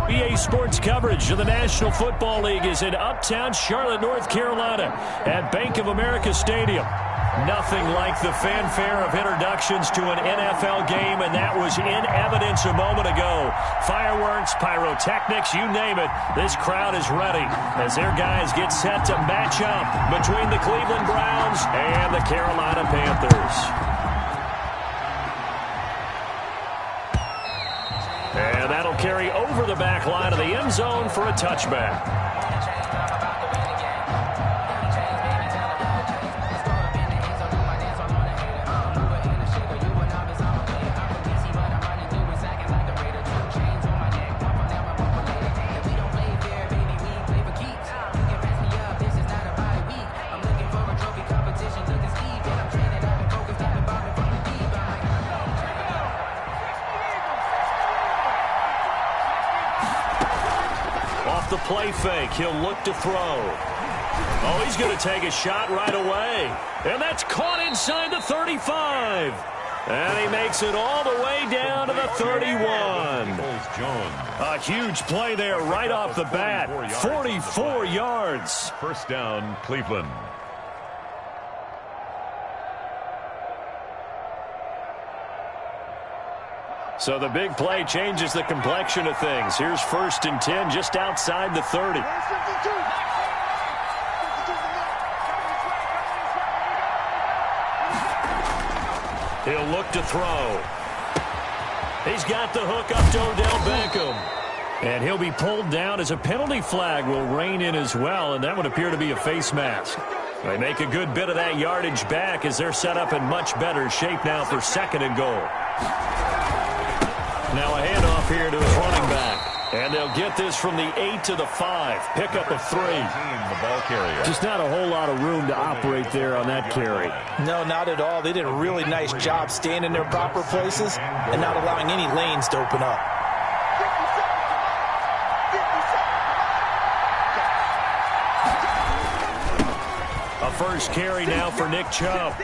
EA Sports coverage of the National Football League is in uptown Charlotte, North Carolina at Bank of America Stadium. Nothing like the fanfare of introductions to an NFL game, and that was in evidence a moment ago. Fireworks, pyrotechnics, you name it. This crowd is ready as their guys get set to match up between the Cleveland Browns and the Carolina Panthers. And that'll carry over the back line of the end zone for a touchback. The play fake. He'll look to throw. Oh, he's going to take a shot right away. And that's caught inside the 35. And he makes it all the way down to the 31. A huge play there right off the bat. 44 yards. First down, Cleveland. So the big play changes the complexion of things. Here's 1st and 10 just outside the 30. He'll look to throw. He's got the hook up to Odell Beckham. And he'll be pulled down as a penalty flag will rein in as well, and that would appear to be a face mask. They make a good bit of that yardage back as they're set up in much better shape now for 2nd and goal. Now a handoff here to his running back. And they'll get this from the 8 to the 5. Pickup of 3. The ball carrier. Just not a whole lot of room to operate there on that carry. No, not at all. They did a really nice job staying in their proper places and not allowing any lanes to open up. A first carry now for Nick Chubb.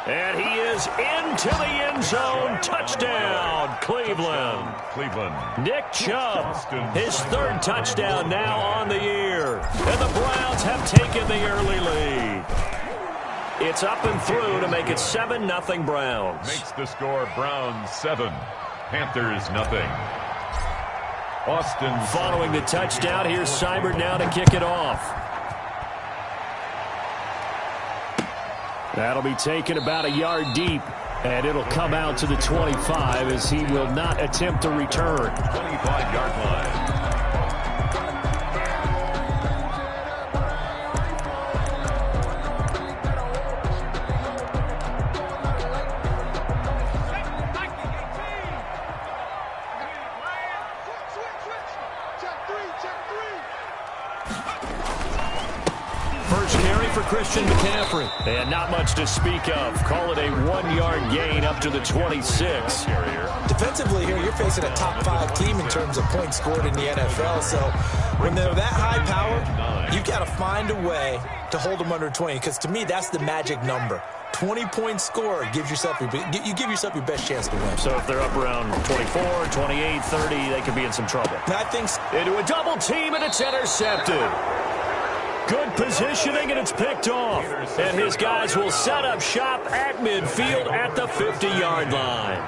And he is into the end zone. Touchdown, Cleveland. Nick Chubb, his 3rd touchdown now on the year. And the Browns have taken the early lead. It's up and through to make it 7-0 Browns. Makes the score Browns 7, Panthers nothing. Austin. Following the touchdown, here's Seibert now to kick it off. That'll be taken about a yard deep, and it'll come out to the 25 as he will not attempt to return. 25-yard line. Christian McCaffrey. And not much to speak of. Call it a 1-yard gain up to the 26. Defensively here, you're facing a top 5 team in terms of points scored in the NFL. So when they're that high powered, you've got to find a way to hold them under 20. Because to me, that's the magic number. 20-point score gives yourself you give yourself your best chance to win. So if they're up around 24, 28, 30, they could be in some trouble. I think so. Into a double team, and it's intercepted. Good positioning, and it's picked off. And his guys will set up shop at midfield at the 50-yard line.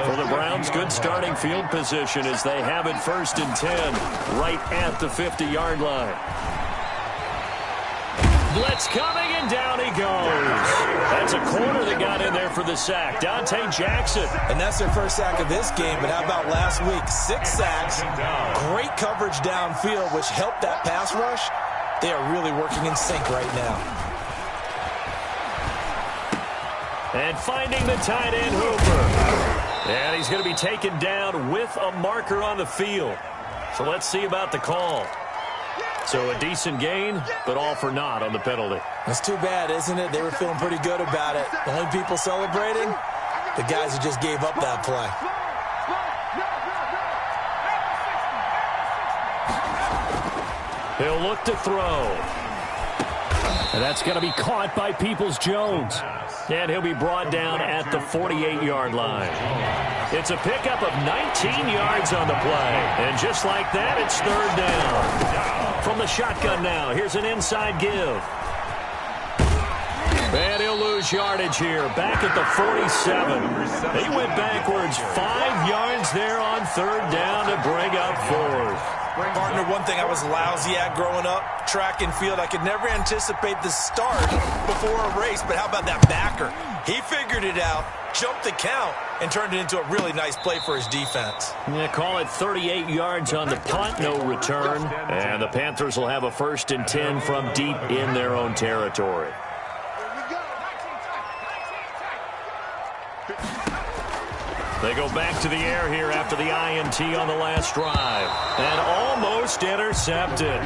For the Browns, good starting field position as they have it 1st and 10 right at the 50-yard line. Blitz coming, and down he goes. That's a corner that got in there for the sack. Dante Jackson. And that's their first sack of this game, but how about last week? 6 sacks, great coverage downfield, which helped that pass rush. They are really working in sync right now. And finding the tight end, Hooper. And he's going to be taken down with a marker on the field. So let's see about the call. So a decent gain, but all for naught on the penalty. That's too bad, isn't it? They were feeling pretty good about it. The only people celebrating, the guys who just gave up that play. He'll look to throw. And that's going to be caught by Peoples-Jones. And he'll be brought down at the 48-yard line. It's a pickup of 19 yards on the play. And just like that, it's third down. From the shotgun now, here's an inside give. And he'll lose yardage here, back at the 47. He went backwards 5 yards there on third down to bring up fourth. Partner, one thing I was lousy at growing up, track and field, I could never anticipate the start before a race, but how about that backer? He figured it out, jumped the count, and turned it into a really nice play for his defense. Yeah, call it 38 yards on the punt, no return. And the Panthers will have a 1st and 10 from deep in their own territory. They go back to the air here after the INT on the last drive. And almost intercepted.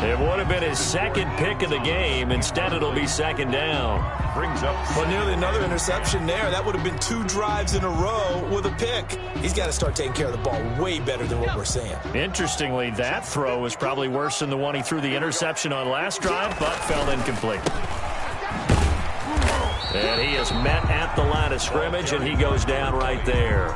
It would have been his second pick of the game. Instead, it'll be second down. Brings up. But nearly another interception there. That would have been 2 drives in a row with a pick. He's got to start taking care of the ball way better than what we're seeing. Interestingly, that throw was probably worse than the one he threw the interception on last drive, but fell incomplete. And he is met at the line of scrimmage, and he goes down right there.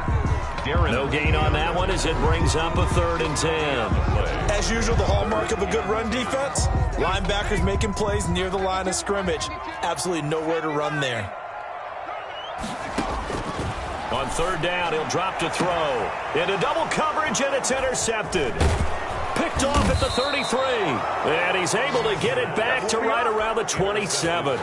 No gain on that one as it brings up a 3rd and 10. As usual, the hallmark of a good run defense, linebackers making plays near the line of scrimmage. Absolutely nowhere to run there. On 3rd down, he'll drop to throw. Into double coverage, and it's intercepted. Picked off at the 33. And he's able to get it back to right around the 27.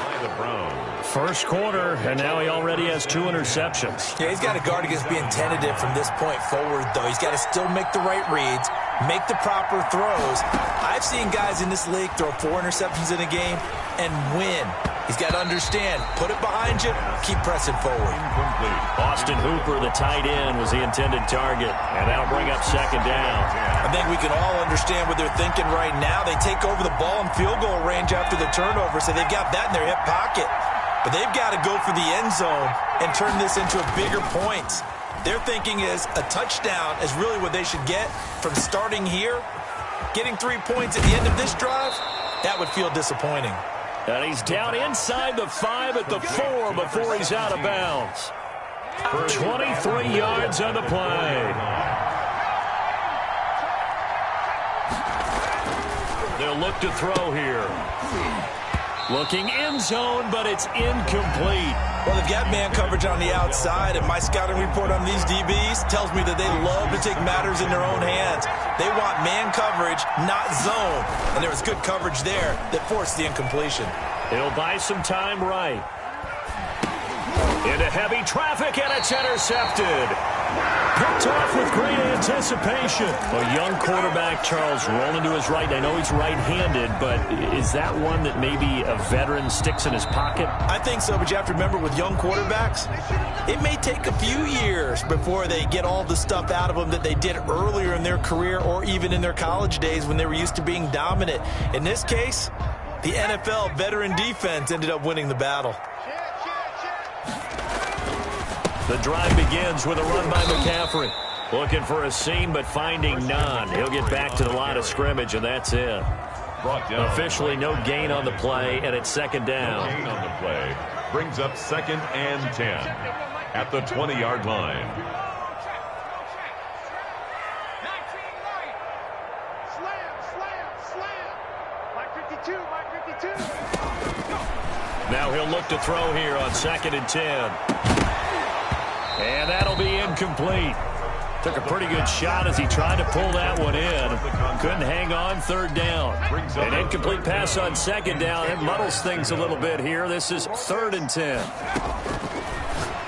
First quarter, and now he already has 2 interceptions. Yeah, he's got to guard against being tentative from this point forward, though. He's got to still make the right reads, make the proper throws. I've seen guys in this league throw 4 interceptions in a game and win. He's got to understand, put it behind you, keep pressing forward. Austin Hooper, the tight end, was the intended target, and that'll bring up second down. I think we can all understand what they're thinking right now. They take over the ball in field goal range after the turnover, so they've got that in their hip pocket. But they've got to go for the end zone and turn this into a bigger point. Their thinking is a touchdown is really what they should get from starting here. Getting 3 points at the end of this drive, that would feel disappointing. And he's down inside the 5 at the 4 before he's out of bounds. 23 yards on the play. They'll look to throw here. Looking end zone, but it's incomplete. Well, they've got man coverage on the outside, and my scouting report on these DBs tells me that they love to take matters in their own hands. They want man coverage, not zone. And there was good coverage there that forced the incompletion. He'll buy some time right. Into heavy traffic, and it's intercepted. Picked off with great anticipation. A young quarterback, Charles, rolling to his right. I know he's right-handed, but is that one that maybe a veteran sticks in his pocket? I think so, but you have to remember with young quarterbacks, it may take a few years before they get all the stuff out of them that they did earlier in their career or even in their college days when they were used to being dominant. In this case, the NFL veteran defense ended up winning the battle. The drive begins with a run by McCaffrey. Looking for a seam, but finding none. He'll get back to the line of scrimmage, and that's it. Officially no gain on the play, and it's second down. No gain on the play. Brings up 2nd and 10 at the 20-yard line. Now he'll look to throw here on 2nd and 10. And that'll be incomplete. Took a pretty good shot as he tried to pull that one in. Couldn't hang on 3rd down. An incomplete pass on 2nd down. It muddles things a little bit here. This is 3rd and 10.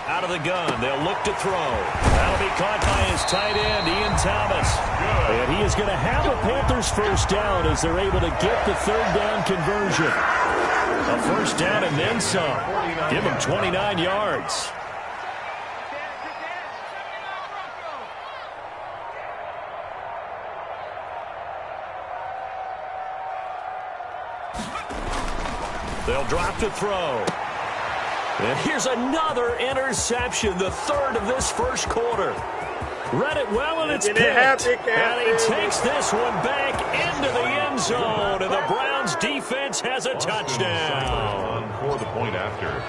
Out of the gun. They'll look to throw. That'll be caught by his tight end, Ian Thomas. And he is going to have a Panthers first down as they're able to get the 3rd down conversion. A first down and then some. Give him 29 yards. They'll drop to throw. And here's another interception, the 3rd of this first quarter. Read it well, and it's picked. And he takes this one back into the end zone, and the Browns defense has a touchdown. For the point after.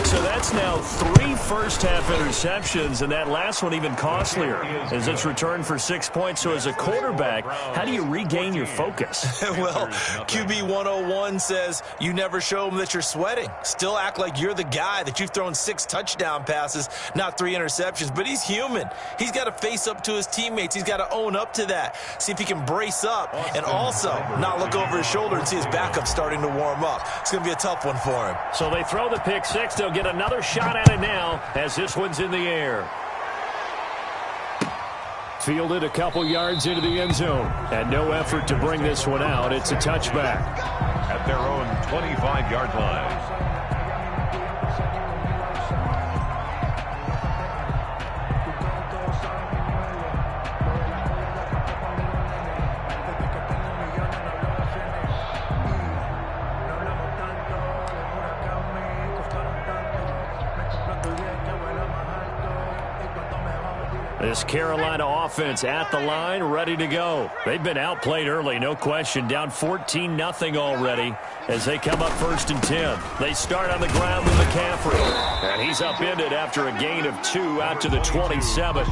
So that's now 3 first-half interceptions, and that last one even costlier as it's returned for 6 points. So as a quarterback, how do you regain your focus? Well, QB 101 says you never show them that you're sweating. Still act like you're the guy, that you've thrown 6 touchdown passes, not 3 interceptions. But he's human. He's got to face up to his teammates. He's got to own up to that. See if he can brace up and also not look over his shoulder and see his backup starting to warm up. It's going to be a tough one for him. So they throw the pick 6. They'll get another shot at it now as this one's in the air. Fielded a couple yards into the end zone. And no effort to bring this one out. It's a touchback. At their own 25-yard line. This Carolina offense at the line, ready to go. They've been outplayed early, no question. Down 14-0 already as they come up 1st and 10. They start on the ground with McCaffrey. And he's upended after a gain of 2 out to the 27.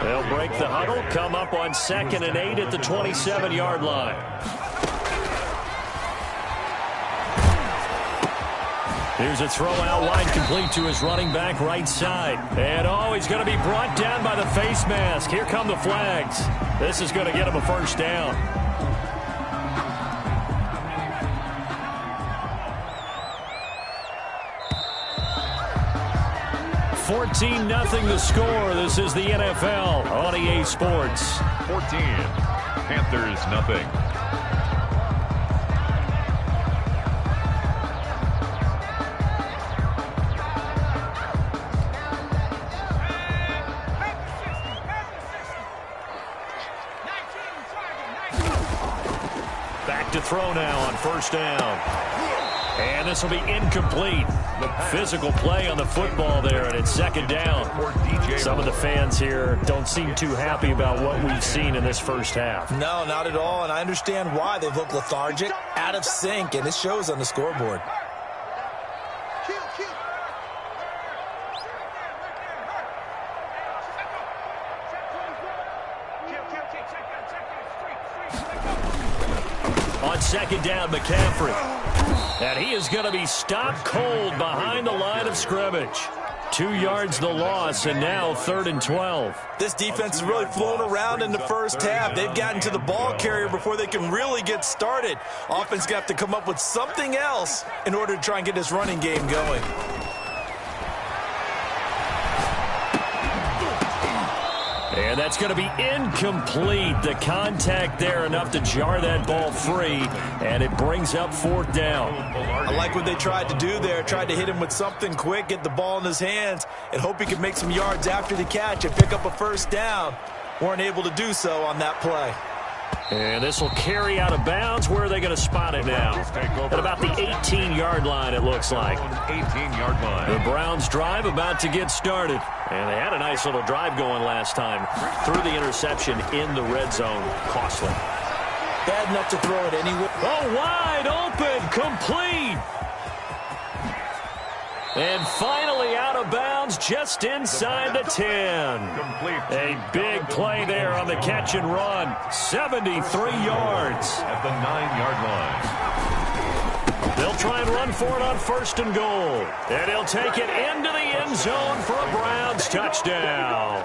They'll break the huddle, come up on 2nd and 8 at the 27-yard line. Here's a throw out wide, complete to his running back right side. And he's going to be brought down by the face mask. Here come the flags. This is going to get him a first down. $14-0 the score. This is the NFL on EA Sports. 14. Panthers nothing. To throw now on 1st down. And this will be incomplete. Physical play on the football there, and it's 2nd down. Some of the fans here don't seem too happy about what we've seen in this first half. No, not at all, and I understand why. They've looked lethargic, out of sync, and it shows on the scoreboard. On 2nd down, McCaffrey. And he is going to be stopped cold behind the line of scrimmage. 2 yards the loss, and now 3rd and 12. This defense has really flown around in the first half. They've gotten to the ball carrier before they can really get started. Offense got to come up with something else in order to try and get this running game going. And that's going to be incomplete. The contact there enough to jar that ball free, and it brings up 4th down. I like what they tried to do there. Tried to hit him with something quick, get the ball in his hands, and hope he could make some yards after the catch and pick up a 1st down. Weren't able to do so on that play. And this will carry out of bounds. Where are they going to spot it now? At about the 18-yard line, it looks like. 18-yard line. The Browns drive about to get started. And they had a nice little drive going last time. Threw the interception in the red zone. Costly. Bad enough to throw it anyway. Oh, wide open. Complete. And finally out of bounds just inside the 10. A big play there on the catch and run. 73 yards. At the 9-yard line. They'll try and run for it on 1st and goal. And he'll take it into the end zone for a Browns touchdown.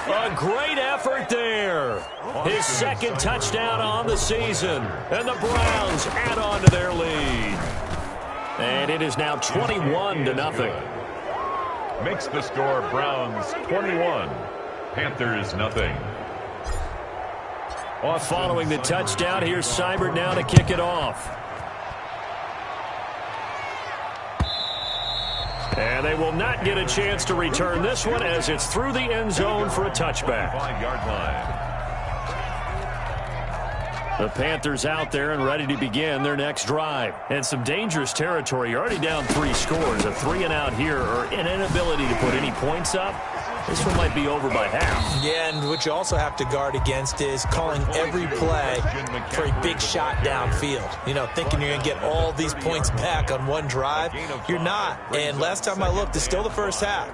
A great effort there. His 2nd touchdown on the season. And the Browns add on to their lead. And it is now 21-0. Makes the score Browns 21, Panthers nothing. Following the touchdown, here's Seibert now to kick it off. And they will not get a chance to return this one as it's through the end zone for a touchback. 5-yard line. The Panthers out there and ready to begin their next drive. And some dangerous territory. You're already down 3 scores. A 3-and-out here or an inability to put any points up. This one might be over by half. Yeah, and what you also have to guard against is calling every play for a big shot downfield. You know, thinking you're going to get all these points back on one drive. You're not. And last time I looked, it's still the first half.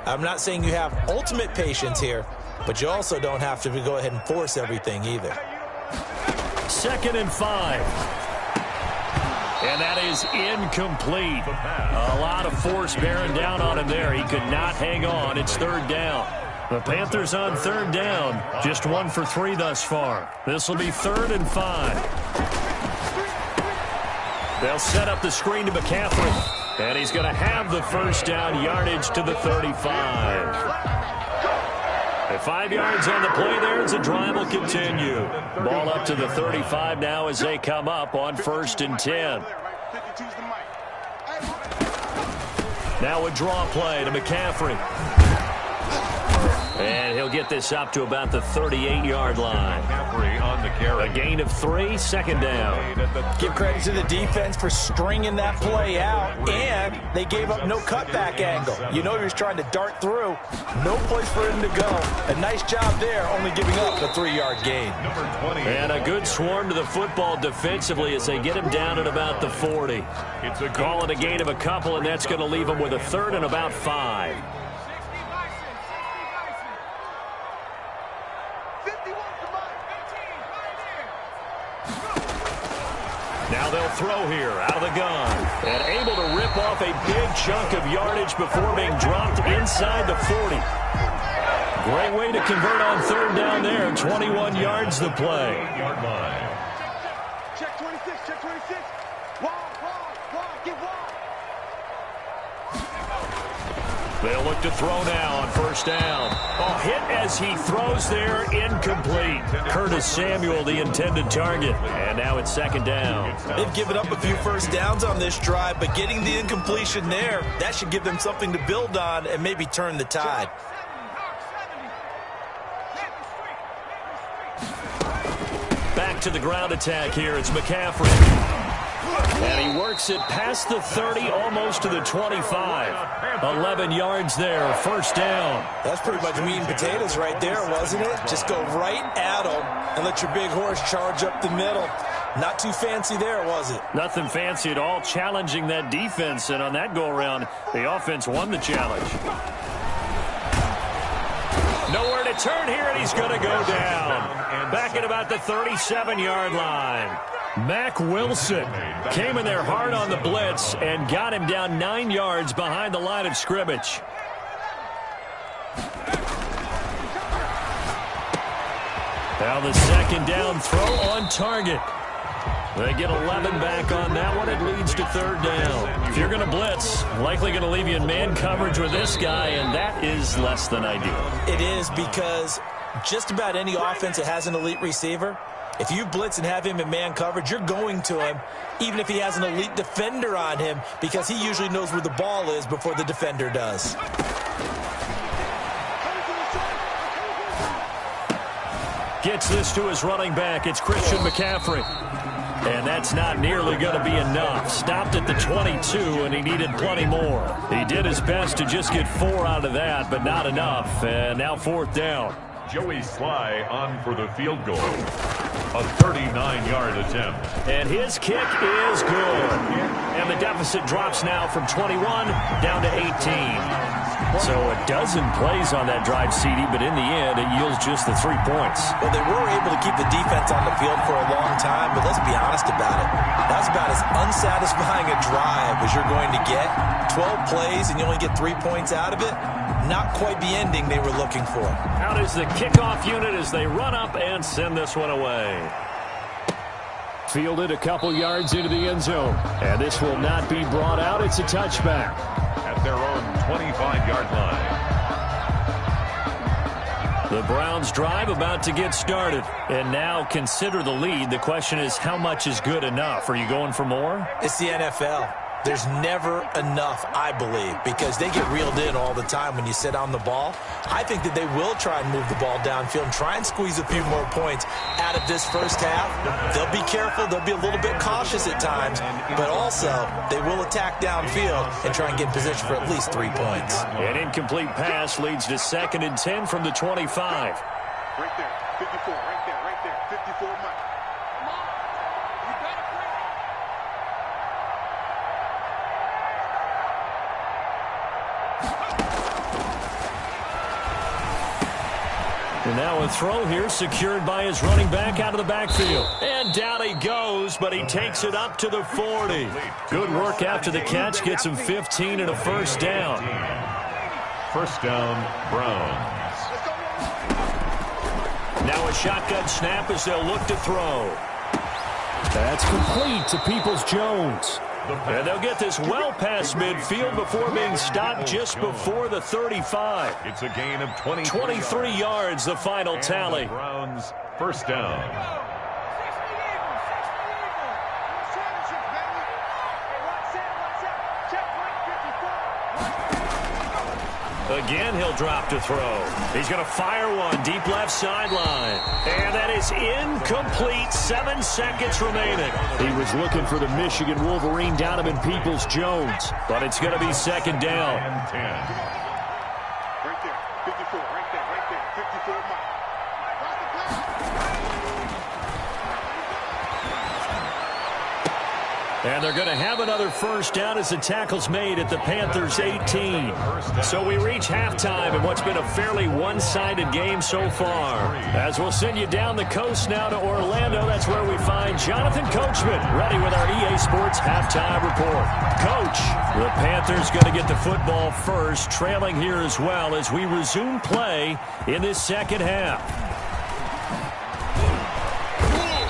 I'm not saying you have ultimate patience here, but you also don't have to go ahead and force everything either. 2nd and 5. And that is incomplete. A lot of force bearing down on him there. He could not hang on. It's 3rd down. The Panthers on 3rd down. Just 1 for 3 thus far. This will be 3rd and 5. They'll set up the screen to McCaffrey. And he's going to have the 1st down, yardage to the 35. 5 yards on the play there as the drive will continue. Ball up to the 35 now as they come up on 1st and 10. Now a draw play to McCaffrey. And he'll get this up to about the 38-yard line. On the carry. A gain of 3, 2nd down. Give credit to the defense for stringing that play out, and they gave up no cutback angle. You know he was trying to dart through. No place for him to go. A nice job there, only giving up a 3-yard gain. And a good swarm to the football defensively as they get him down at about the 40. Call it a gain of a couple, and that's going to leave him with a 3rd and about 5. Now they'll throw here out of the gun. And able to rip off a big chunk of yardage before being dropped inside the 40. Great way to convert on 3rd down there. 21 yards the play. Yard line. Check 26, check 26. Wide, get wide. They'll look to throw now on 1st down. Oh, hit as he throws there, incomplete. Curtis Samuel, the intended target. And now it's 2nd down. They've given up a few 1st downs on this drive, but getting the incompletion there, that should give them something to build on and maybe turn the tide. Back to the ground attack here. It's McCaffrey. And he works it past the 30, almost to the 25. 11 yards there, 1st down. That's pretty much meat and potatoes right there, wasn't it? Just go right at them and let your big horse charge up the middle. Not too fancy there, was it? Nothing fancy at all, challenging that defense. And on that go-around, the offense won the challenge. Nowhere to turn here, and he's going to go down. Back at about the 37-yard line. Mack Wilson came in there hard on the blitz and got him down 9 yards behind the line of scrimmage. Now the 2nd down throw on target. They get 11 back on that one. It leads to 3rd down. If you're going to blitz, likely going to leave you in man coverage with this guy, and that is less than ideal. It is, because just about any offense that has an elite receiver, if you blitz and have him in man coverage, you're going to him, even if he has an elite defender on him, because he usually knows where the ball is before the defender does. Gets this to his running back. It's Christian McCaffrey. And that's not nearly going to be enough. Stopped at the 22, and he needed plenty more. He did his best to just get 4 out of that, but not enough. And now 4th down. Joey Sly on for the field goal. A 39-yard attempt. And his kick is good. And the deficit drops now from 21 down to 18. So a dozen plays on that drive, CD, but in the end, it yields just the 3 points. Well, they were able to keep the defense on the field for a long time, but let's be honest about it. That's about as unsatisfying a drive as you're going to get. 12 plays and you only get 3 points out of it. Not quite the ending they were looking for. Out is the kickoff unit as they run up and send this one away. Fielded a couple yards into the end zone. And this will not be brought out. It's a touchback. At their own 25-yard line. The Browns drive about to get started. And now consider the lead. The question is, how much is good enough? Are you going for more? It's the NFL. there's never enough, I believe, because they get reeled in all the time when you sit on the ball. I think that they will try and move the ball downfield and try and squeeze a few more points out of this first half. They'll be careful. They'll be a little bit cautious at times, but also they will attack downfield and try and get in position for at least 3 points. An incomplete pass leads to 2nd and 10 from the 25. Right there, 54, right there, 54 Mike. And now a throw here secured by his running back out of the backfield. And down he goes, but he takes it up to the 40. Good work after the catch. Gets him 15 and a first down. First down, Browns. Now a shotgun snap as they'll look to throw. That's complete to Peoples-Jones. And they'll get this well past midfield before being stopped just before the 35. It's a gain of 23 yards, the final tally. Browns, first down. Again, he'll drop to throw. He's going to fire one deep left sideline. And that is incomplete. 7 seconds remaining. He was looking for the Michigan Wolverine down him in Peoples-Jones. But it's going to be 2nd down. And 10. Right there, 54, right there, 54 Mike. And they're going to have another first down as the tackle's made at the Panthers' 18. So we reach halftime in what's been a fairly one-sided game so far. As we'll send you down the coast now to Orlando, that's where we find Jonathan Coachman ready with our EA Sports Halftime Report. Coach, the Panthers going to get the football first, trailing here as well as we resume play in this second half.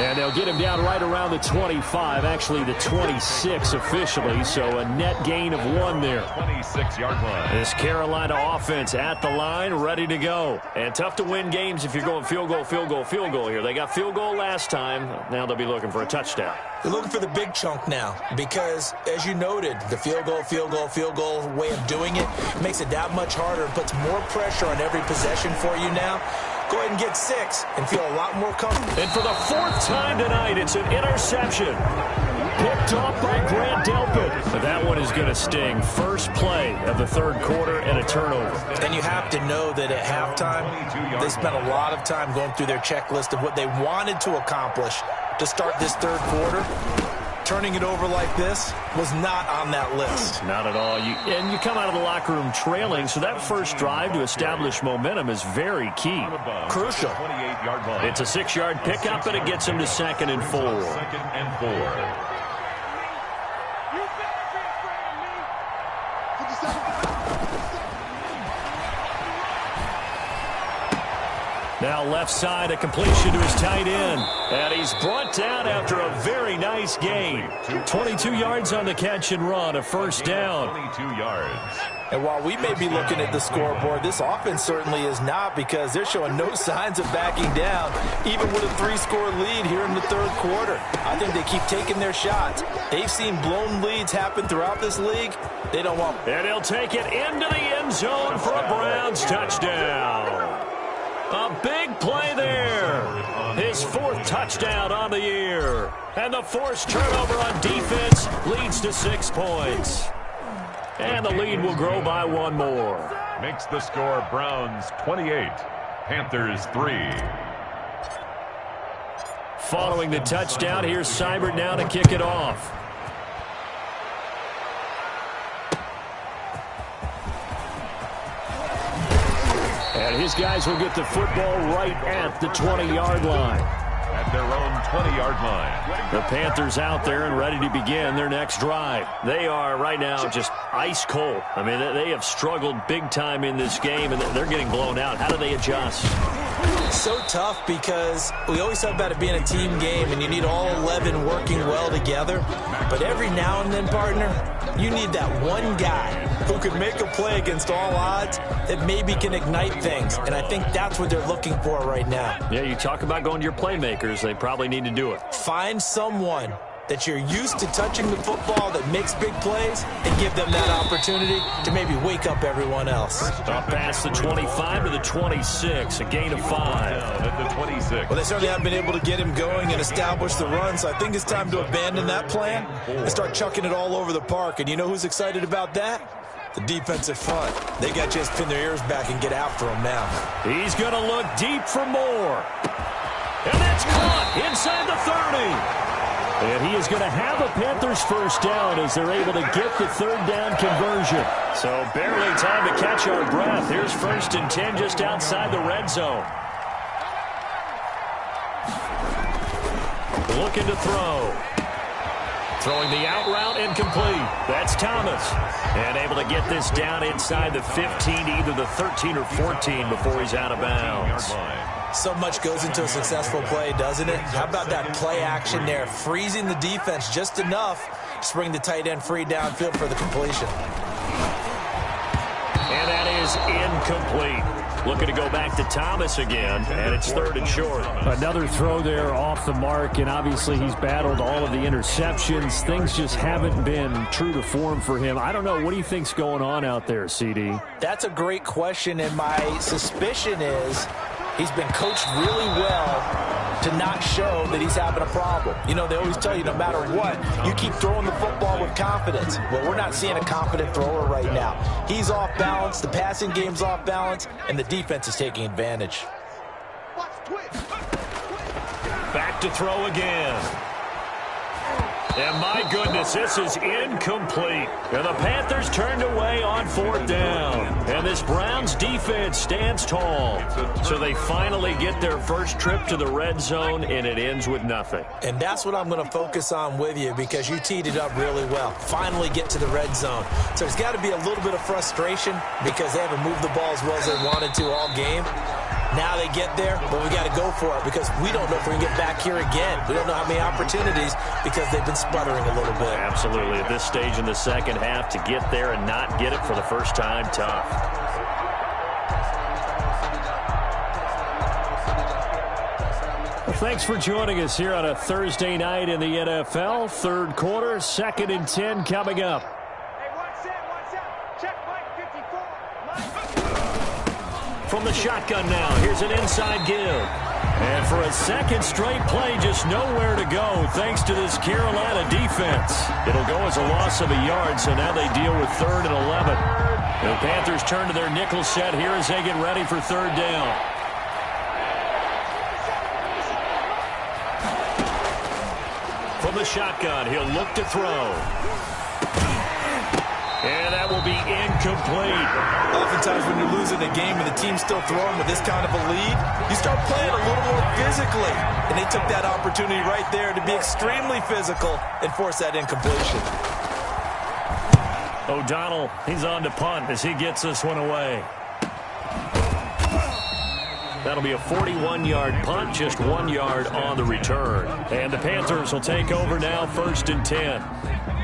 And they'll get him down right around the 25, actually the 26 officially, so a net gain of 1 there. 26-yard line. This Carolina offense at the line, ready to go. And tough to win games if you're going field goal, field goal, field goal here. They got field goal last time. Now they'll be looking for a touchdown. They're looking for the big chunk now because, as you noted, the field goal way of doing it makes it that much harder and puts more pressure on every possession for you now. Go ahead and get 6 and feel a lot more comfortable. And for the 4th time tonight, it's an interception. Picked off by Grant Delpit. But that one is going to sting. First play of the 3rd quarter and a turnover. And you have to know that at halftime, they spent a lot of time going through their checklist of what they wanted to accomplish to start this 3rd quarter. Turning it over like this was not on that list. Not at all. And you come out of the locker room trailing, so that first drive to establish momentum is very key. Crucial. 28-yard line. It's a 6-yard pickup, and it gets him to 2nd and 4. 2nd and 4. Now left side, a completion to his tight end. And he's brought down after a very nice gain. 22 yards on the catch and run, a first down. 22 yards. And while we may be looking at the scoreboard, this offense certainly is not because they're showing no signs of backing down, even with a 3-score lead here in the 3rd quarter. I think they keep taking their shots. They've seen blown leads happen throughout this league. They don't want... And he'll take it into the end zone for a Browns touchdown. A big play there. His 4th touchdown on the year. And the forced turnover on defense leads to 6 points. And the lead will grow by 1 more. Makes the score Browns 28, Panthers 3. Following the touchdown, here's Seibert now to kick it off. And his guys will get the football right at the 20-yard line. At their own 20-yard line. The Panthers out there and ready to begin their next drive. They are right now just ice cold. I mean, they have struggled big time in this game, and they're getting blown out. How do they adjust? So tough because we always talk about it being a team game, and you need all 11 working well together. But every now and then, partner, you need that one guy who can make a play against all odds that maybe can ignite things. And I think that's what they're looking for right now. Yeah, you talk about going to your playmakers. They probably need to do it. Find someone that you're used to touching the football that makes big plays and give them that opportunity to maybe wake up everyone else. Up past the 25 to the 26, a gain of 5. At the 26. Well, they certainly haven't been able to get him going and establish the run, so I think it's time to abandon that plan and start chucking it all over the park. And you know who's excited about that? The defensive front. They got to just pin their ears back and get after him now. He's going to look deep for more. And that's caught inside the 30. And he is going to have a Panthers first down as they're able to get the third down conversion. So barely time to catch our breath. Here's 1st and 10 just outside the red zone. Looking to throw. Throwing the out route incomplete. That's Thomas. And able to get this down inside the 15, either the 13 or 14 before he's out of bounds. So much goes into a successful play, doesn't it? How about that play action there? Freezing the defense just enough to bring the tight end free downfield for the completion. And that is incomplete. Looking to go back to Thomas again, and it's 3rd and short. Another throw there off the mark, and obviously he's battled all of the interceptions. Things just haven't been true to form for him. I don't know. What do you think's going on out there, CD? That's a great question, and my suspicion is he's been coached really well to not show that he's having a problem. You know, they always tell you no matter what, you keep throwing the football with confidence. Well, we're not seeing a confident thrower right now. He's off balance, the passing game's off balance, and the defense is taking advantage. Back to throw again. And my goodness, this is incomplete. And the Panthers turned away on 4th down. And this Browns defense stands tall. So they finally get their first trip to the red zone, and it ends with nothing. And that's what I'm going to focus on with you because you teed it up really well. Finally get to the red zone. So there's got to be a little bit of frustration because they haven't moved the ball as well as they wanted to all game. Now they get there, but we got to go for it because we don't know if we can get back here again. We don't know how many opportunities because they've been sputtering a little bit. Absolutely. At this stage in the second half, to get there and not get it for the first time, tough. Well, thanks for joining us here on a Thursday night in the NFL. 3rd quarter, 2nd and 10 coming up. From the shotgun now, here's an inside give. And for a second straight play, just nowhere to go thanks to this Carolina defense. It'll go as a loss of a yard, so now they deal with 3rd and 11. The Panthers turn to their nickel set here as they get ready for 3rd down. From the shotgun, he'll look to throw. And that will be incomplete. Oftentimes when you're losing a game and the team's still throwing with this kind of a lead, you start playing a little more physically. And they took that opportunity right there to be extremely physical and force that incompletion. O'Donnell, he's on to punt as he gets this one away. That'll be a 41-yard punt, just 1 yard on the return. And the Panthers will take over now, 1st and 10.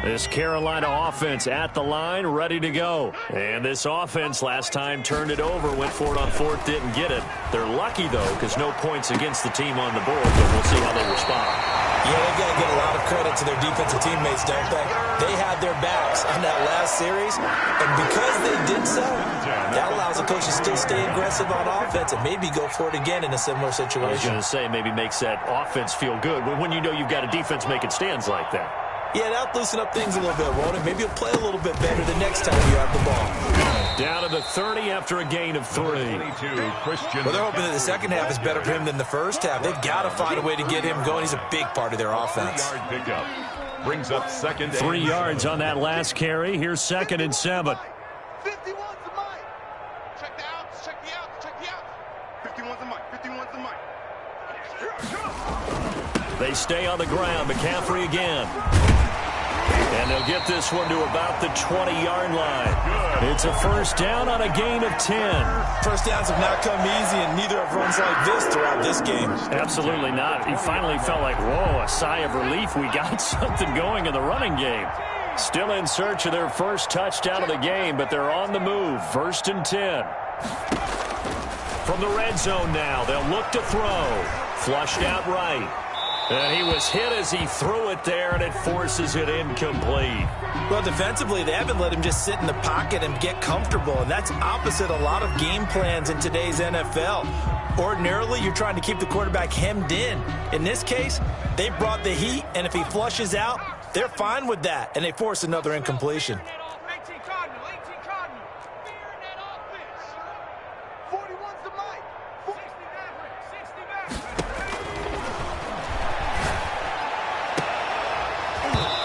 This Carolina offense at the line, ready to go. And this offense last time turned it over, went for it on 4th, didn't get it. They're lucky, though, because no points against the team on the board, but we'll see how they respond. Yeah, they've got to give a lot of credit to their defensive teammates, don't they? They had their backs on that last series, and because they did so, that allows the coach to still stay aggressive on offense and maybe go for it again in a similar situation. I was going to say, maybe makes that offense feel good when you know you've got a defense making stands like that. Yeah, that'll loosen up things a little bit, won't it? Maybe you'll play a little bit better the next time you have the ball. Down to the 30 after a gain of 3. Well, they're hoping that the second half is better for him than the first half. They've got to find a way to get him going. He's a big part of their offense. 3-yard pickup. Brings up 2nd. 3 yards on that last carry. Here's 2nd and 7. 51's the mic. Check the outs, check the outs, check the outs. 51's the mic, 51's the mic. They stay on the ground. McCaffrey again. And they'll get this one to about the 20-yard line. It's a first down on a gain of 10. First downs have not come easy, and neither have runs like this throughout this game. Absolutely not. He finally felt like, whoa, a sigh of relief. We got something going in the running game. Still in search of their first touchdown of the game, but they're on the move. 1st and 10. From the red zone now, they'll look to throw. Flushed out right. And he was hit as he threw it there, and it forces it incomplete. Well, defensively, they haven't let him just sit in the pocket and get comfortable, and that's opposite a lot of game plans in today's NFL. Ordinarily, you're trying to keep the quarterback hemmed in. In this case, they brought the heat, and if he flushes out, they're fine with that, and they force another incompletion. 18 Cardinal. 18 Cardinal. Fear in that offense. 41's the mic. 60 Maverick.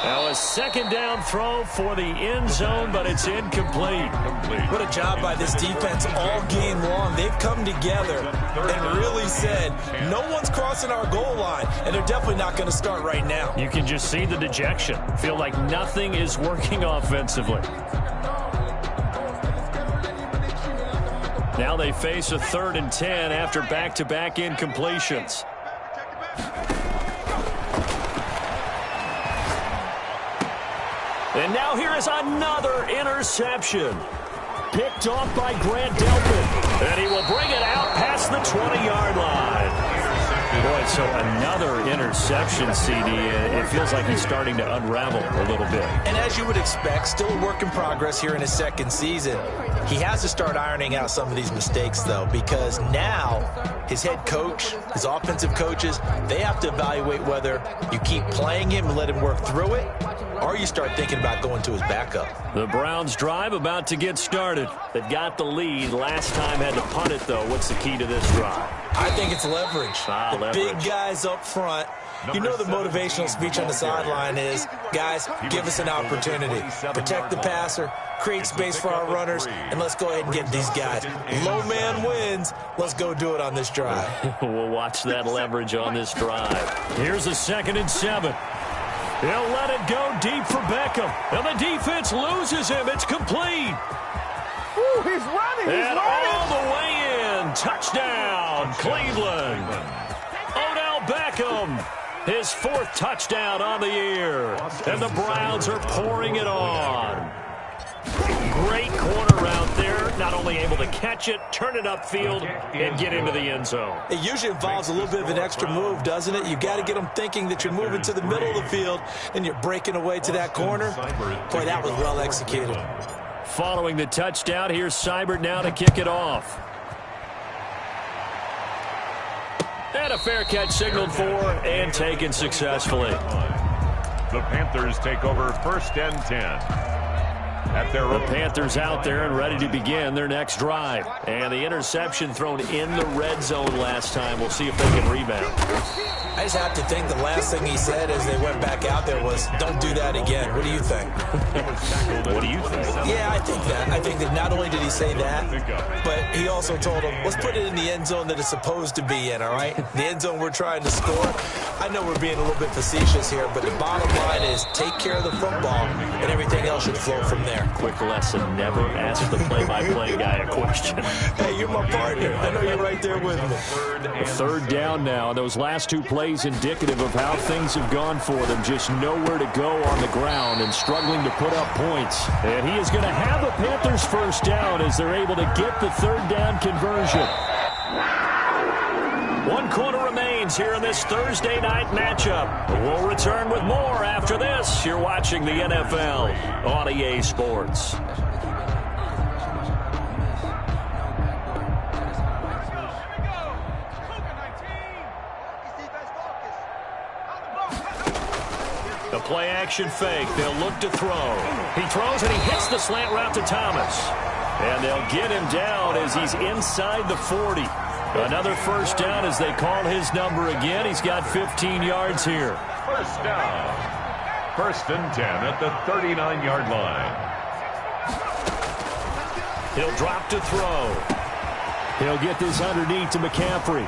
Now a second down throw for the end zone, but it's incomplete. What a job by this defense all game long. They've come together and really said, no one's crossing our goal line, and they're definitely not going to start right now. You can just see the dejection. Feel like nothing is working offensively. Now they face a 3rd and 10 after back-to-back incompletions. And now here is another interception. Picked off by Grant Delpit. And he will bring it out past the 20-yard line. Boy, so another interception, CD. It feels like he's starting to unravel a little bit. And as you would expect, still a work in progress here in his second season. He has to start ironing out some of these mistakes, though, because now his head coach, his offensive coaches, they have to evaluate whether you keep playing him and let him work through it, or you start thinking about going to his backup. The Browns drive about to get started. They've got the lead. Last time had to punt it, though. What's the key to this drive? I think it's leverage. Leverage. Big guys up front. You know the motivational speech on the sideline is, guys, give us an opportunity. Protect the passer, create space for our runners, and let's go ahead and get these guys. Low man wins. Let's go do it on this drive. We'll watch that leverage on this drive. Here's a 2nd and 7. He'll let it go deep for Beckham. And the defense loses him. It's complete. Ooh, he's running. And all the way in. Touchdown, Cleveland. Odell Beckham. His 4th touchdown on the year. And the Browns are pouring it on. Great corner out there. Not only able to catch it, turn it upfield, and get into the end zone. It usually involves a little bit of an extra move, doesn't it? You got to get them thinking that you're moving to the middle of the field and you're breaking away to that corner. Boy, that was well executed. Following the touchdown, here's Seibert now to kick it off. And a fair catch signaled for and taken successfully. The Panthers take over 1st and 10. The Panthers out there and ready to begin their next drive. And the interception thrown in the red zone last time. We'll see if they can rebound. I just have to think the last thing he said as they went back out there was, don't do that again. What do you think? What do you think? Yeah, I think that. I think that not only did he say that, but he also told him, let's put it in the end zone that it's supposed to be in, all right? The end zone we're trying to score. I know we're being a little bit facetious here, but the bottom line is take care of the football, and everything else should flow from there. Quick lesson, never ask the play-by-play guy a question. Hey, you're my partner. I know you're right there with me. 3rd down now. Those last 2 plays indicative of how things have gone for them. Just nowhere to go on the ground and struggling to put up points. And he is going to have a Panthers 1st down as they're able to get the 3rd down conversion. 1 quarter remains here in this Thursday night matchup. We'll return with more after this. You're watching the NFL on EA Sports. The play-action fake. They'll look to throw. He throws and he hits the slant route to Thomas. And they'll get him down as he's inside the 40. Another 1st down as they call his number again. He's got 15 yards here. 1st down. 1st and 10 at the 39-yard line. He'll drop to throw. He'll get this underneath to McCaffrey.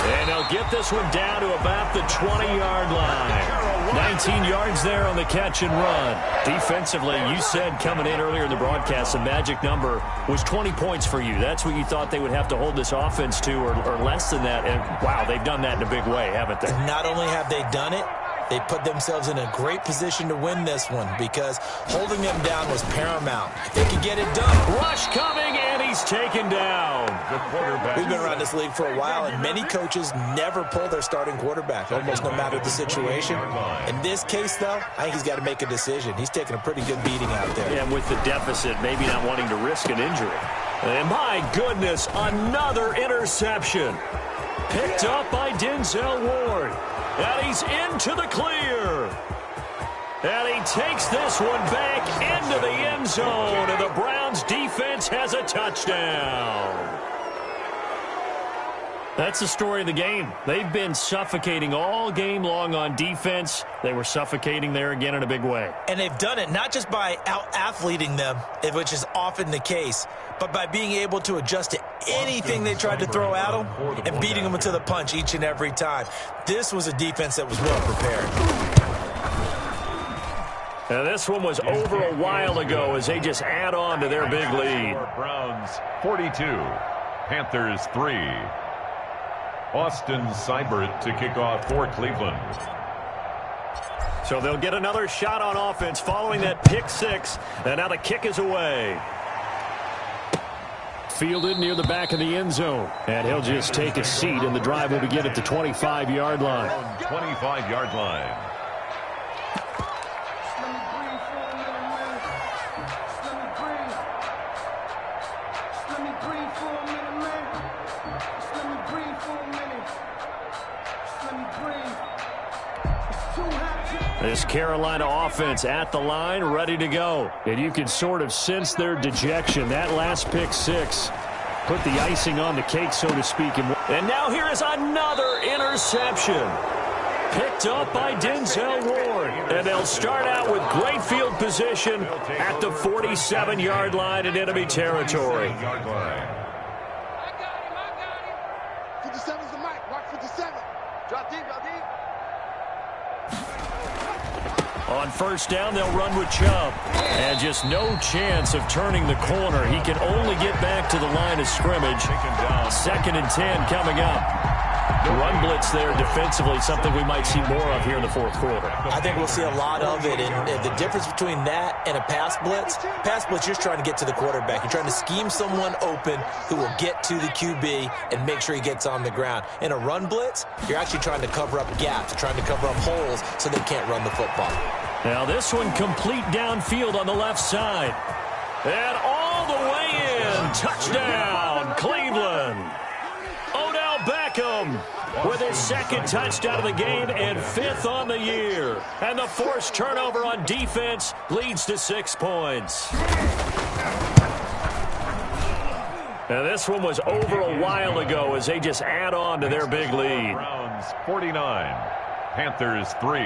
And he'll get this one down to about the 20-yard line. 19 yards there on the catch and run. Defensively, you said coming in earlier in the broadcast, the magic number was 20 points for you. That's what you thought they would have to hold this offense to, or less than that. And, wow, they've done that in a big way, haven't they? Not only have they done it, they put themselves in a great position to win this one because holding them down was paramount. If they could get it done. Rush coming, and he he's taken down. The quarterback. We've been around this league for a while, and many coaches never pull their starting quarterback, almost no matter the situation. In this case, though, I think he's got to make a decision. He's taking a pretty good beating out there. And with the deficit, maybe not wanting to risk an injury. And my goodness, another interception. Picked up by Denzel Ward. And he's into the clear. And he takes this one back into the end zone. And the Browns defense has a touchdown. That's the story of the game. They've been suffocating all game long on defense. They were suffocating there again in a big way. And they've done it not just by out-athleting them, which is often the case, but by being able to adjust to anything they tried to throw at them and beating them to the punch each and every time. This was a defense that was well prepared. And this one was over a while ago as they just add on to their big lead. Browns 42, Panthers 3. Austin Seibert to kick off for Cleveland. So they'll get another shot on offense following that pick six. And now the kick is away. Fielded near the back of the end zone. And he'll just take a seat, and the drive will begin at the 25-yard line. 25-yard line. This Carolina offense at the line, ready to go. And you can sort of sense their dejection. That last pick six put the icing on the cake, so to speak. And now here is another interception. Picked up by Denzel Ward. And they'll start out with great field position at the 47-yard line in enemy territory. I got him. 57's the mic. Watch 57. Drop deep, drop deep. On first down, they'll run with Chubb. And just no chance of turning the corner. He can only get back to the line of scrimmage. 2nd and 10 coming up. The run blitz there defensively, something we might see more of here in the fourth quarter. I think we'll see a lot of it. And the difference between that and a pass blitz, you're just trying to get to the quarterback. You're trying to scheme someone open who will get to the QB and make sure he gets on the ground. In a run blitz, you're actually trying to cover up gaps, trying to cover up holes so they can't run the football. Now this one complete downfield on the left side. And all the way in. Touchdown, Cleveland. Odell Beckham with his 2nd touchdown of the game and 5th on the year. And the forced turnover on defense leads to 6 points. And this one was over a while ago as they just add on to their big lead. Browns 49, Panthers 3.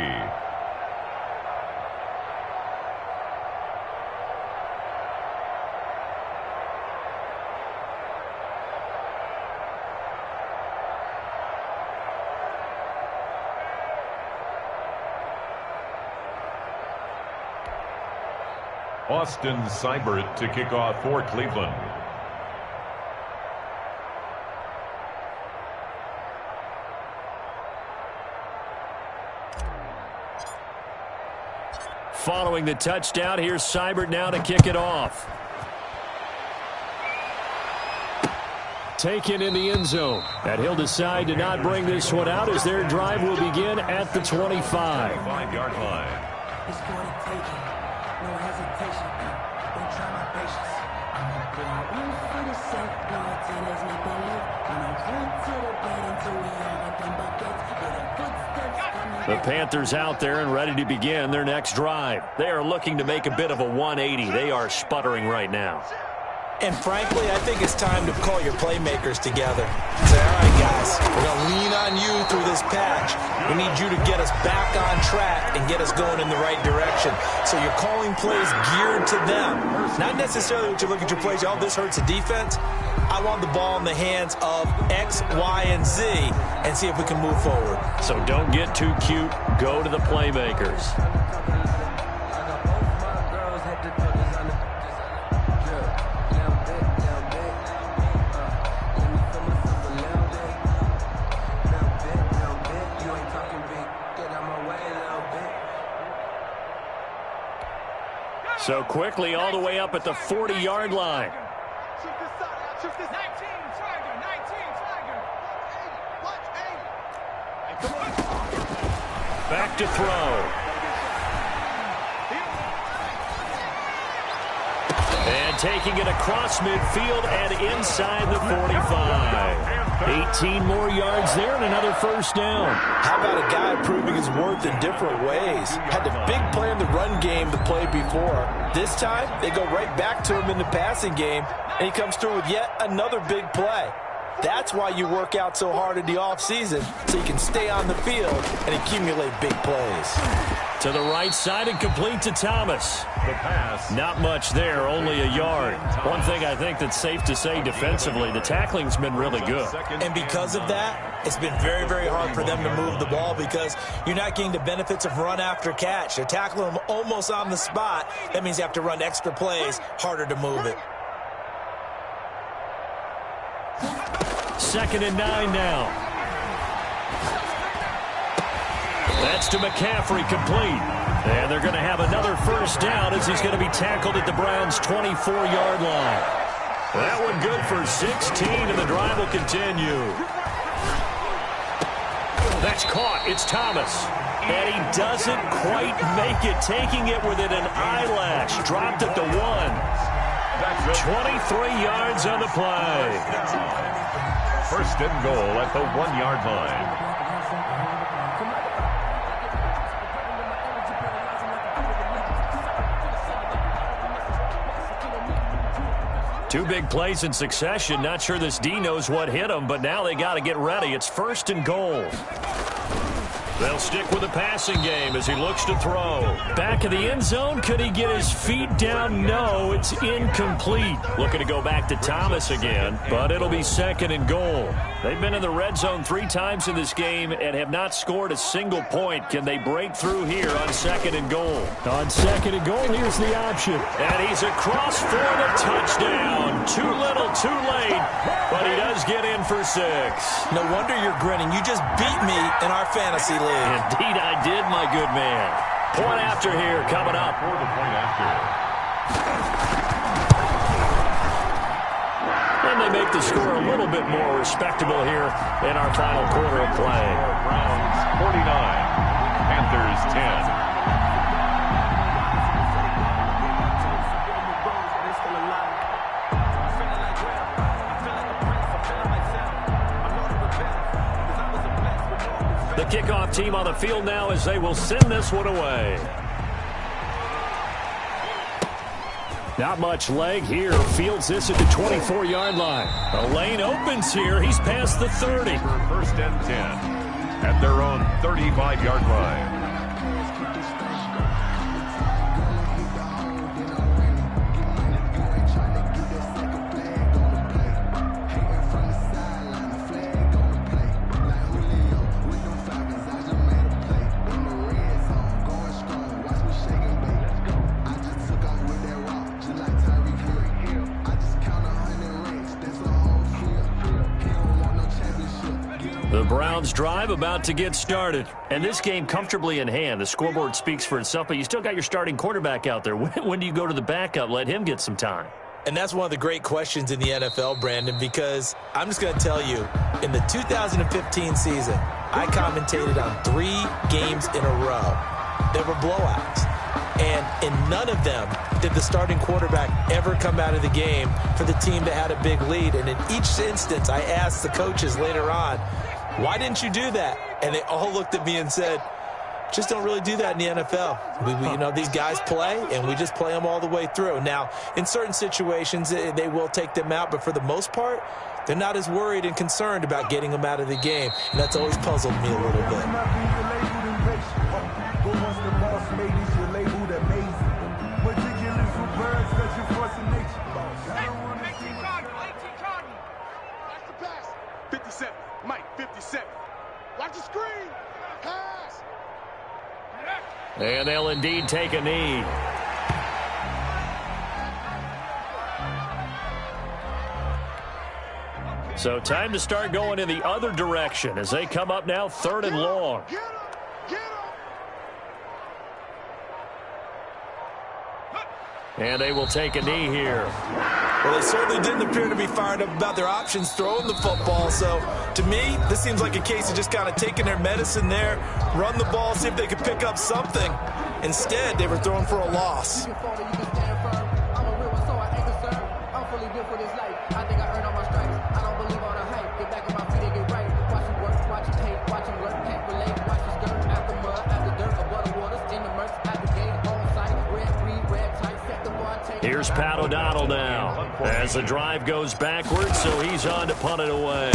Austin Seibert to kick off for Cleveland. Following the touchdown, here's Seibert now to kick it off. Taken in the end zone. And he'll decide to not bring this one out as their drive will begin at the 25. 5-yard line. It's going to take it. No hesitation. Don't try my patience. I'm going to put out one for the safe. No attendance, nothing left. I'm going to run to the bed until we have nothing but gets. But the footsteps coming. The Panthers out there and ready to begin their next drive. They are looking to make a bit of a 180. They are sputtering right now. And frankly, I think it's time to call your playmakers together. Say, all right, guys, we're going to lean on you through this patch. We need you to get us back on track and get us going in the right direction. So you're calling plays geared to them. Not necessarily what you look at your plays, oh, this hurts the defense. I want the ball in the hands of X, Y, and Z and see if we can move forward. So don't get too cute. Go to the playmakers. So quickly all the way up at the 40-yard line. Back to throw. And taking it across midfield and inside the 45. 18 more yards there and another first down. How about a guy proving his worth in different ways? Had the big play in the run game the play before. This time, they go right back to him in the passing game, and he comes through with yet another big play. That's why you work out so hard in the offseason, so you can stay on the field and accumulate big plays. To the right side and complete to Thomas. The pass. Not much there, only a yard. One thing I think that's safe to say defensively, the tackling's been really good. And because of that, it's been very, very hard for them to move the ball because you're not getting the benefits of run after catch. They're tackling them almost on the spot. That means you have to run extra plays, harder to move it. 2nd and 9 now. That's to McCaffrey, complete. And they're going to have another first down as he's going to be tackled at the Browns' 24-yard line. That one good for 16, and the drive will continue. That's caught. It's Thomas. And he doesn't quite make it, taking it within an eyelash. Dropped at the 1. 23 yards on the play. First and goal at the 1-yard line. Two big plays in succession. Not sure this D knows what hit him, but now they got to get ready. It's 1st and goal. They'll stick with the passing game as he looks to throw. Back in the end zone. Could he get his feet down? No, it's incomplete. Looking to go back to Thomas again, but it'll be 2nd and goal. They've been in the red zone 3 times in this game and have not scored a single point. Can they break through here on 2nd and goal? On 2nd and goal, here's the option. And he's across for the touchdown. Too little, too late, but he does get in for 6. No wonder you're grinning. You just beat me in our fantasy league. Indeed I did, my good man. Point after here coming up. For the point after. And they make the score a little bit more respectable here in our final quarter of play. Browns 49, Panthers 10. The kickoff team on the field now as they will send this one away. Not much leg here. Fields this at the 24-yard line. A lane opens here. He's past the 30. First and 10 at their own 35-yard line. The Browns drive about to get started. And this game comfortably in hand. The scoreboard speaks for itself, but you still got your starting quarterback out there. When do you go to the backup? Let him get some time. And that's one of the great questions in the NFL, Brandon, because I'm just going to tell you, in the 2015 season, I commentated on 3 games in a row. They were blowouts. And in none of them did the starting quarterback ever come out of the game for the team that had a big lead. And in each instance, I asked the coaches later on, why didn't you do that? And they all looked at me and said, just don't really do that in the NFL. You know, these guys play, and we just play them all the way through. Now, in certain situations, they will take them out, but for the most part, they're not as worried and concerned about getting them out of the game. And that's always puzzled me a little bit. Watch the screen. Pass. And they'll indeed take a knee. So time to start going in the other direction as they come up now 3rd and long. Get him. Get him. And they will take a knee here. Well, they certainly didn't appear to be fired up about their options throwing the football. So, to me, this seems like a case of just kind of taking their medicine there, run the ball, see if they could pick up something. Instead, they were throwing for a loss. Here's Pat O'Donnell now as the drive goes backwards, so he's on to punt it away.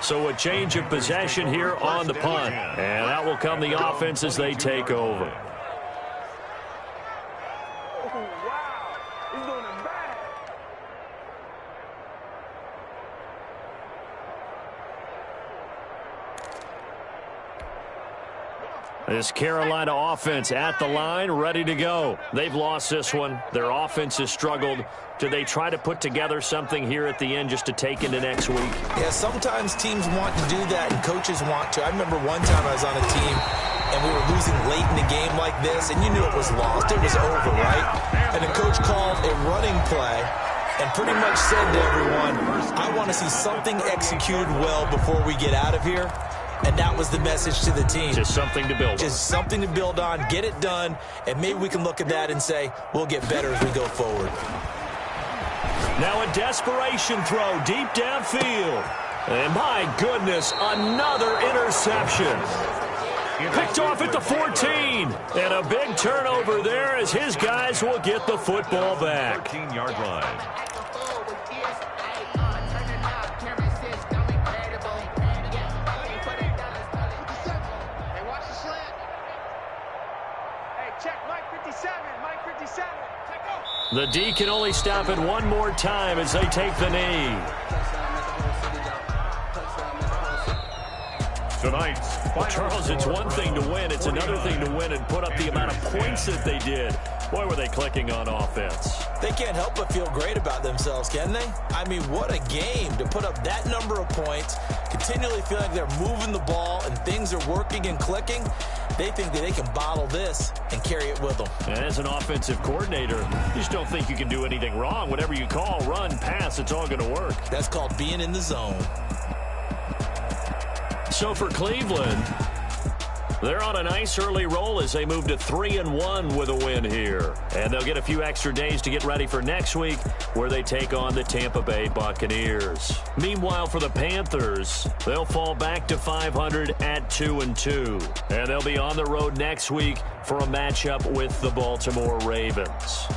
So a change of possession here on the punt, and that will come the offense as they take over. This Carolina offense at the line, ready to go. They've lost this one. Their offense has struggled. Do they try to put together something here at the end just to take into next week? Yeah, sometimes teams want to do that and coaches want to. I remember one time I was on a team and we were losing late in the game like this, and you knew it was lost. It was over, right? And the coach called a running play and pretty much said to everyone, I want to see something executed well before we get out of here. And that was the message to the team. Just something to build on. Just something to build on, get it done, and maybe we can look at that and say, we'll get better as we go forward. Now a desperation throw deep downfield. And my goodness, another interception. Picked off at the 14. And a big turnover there as his guys will get the football back. 13-yard line. The D can only stop it one more time as they take the knee. Tonight's Well, Charles, it's one thing to win. It's another thing to win and put up the amount of points that they did. Boy, were they clicking on offense. They can't help but feel great about themselves, can they? I mean, what a game to put up that number of points, continually feel like they're moving the ball and things are working and clicking. They think that they can bottle this and carry it with them. And as an offensive coordinator, you just don't think you can do anything wrong. Whatever you call, run, pass, it's all going to work. That's called being in the zone. So for Cleveland, they're on a nice early roll as they move to 3-1 with a win here. And they'll get a few extra days to get ready for next week where they take on the Tampa Bay Buccaneers. Meanwhile, for the Panthers, they'll fall back to 500 at 2-2. And they'll be on the road next week for a matchup with the Baltimore Ravens.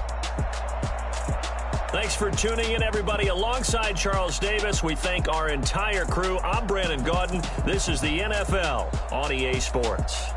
Thanks for tuning in, everybody. Alongside Charles Davis, we thank our entire crew. I'm Brandon Gaudin. This is the NFL on EA Sports.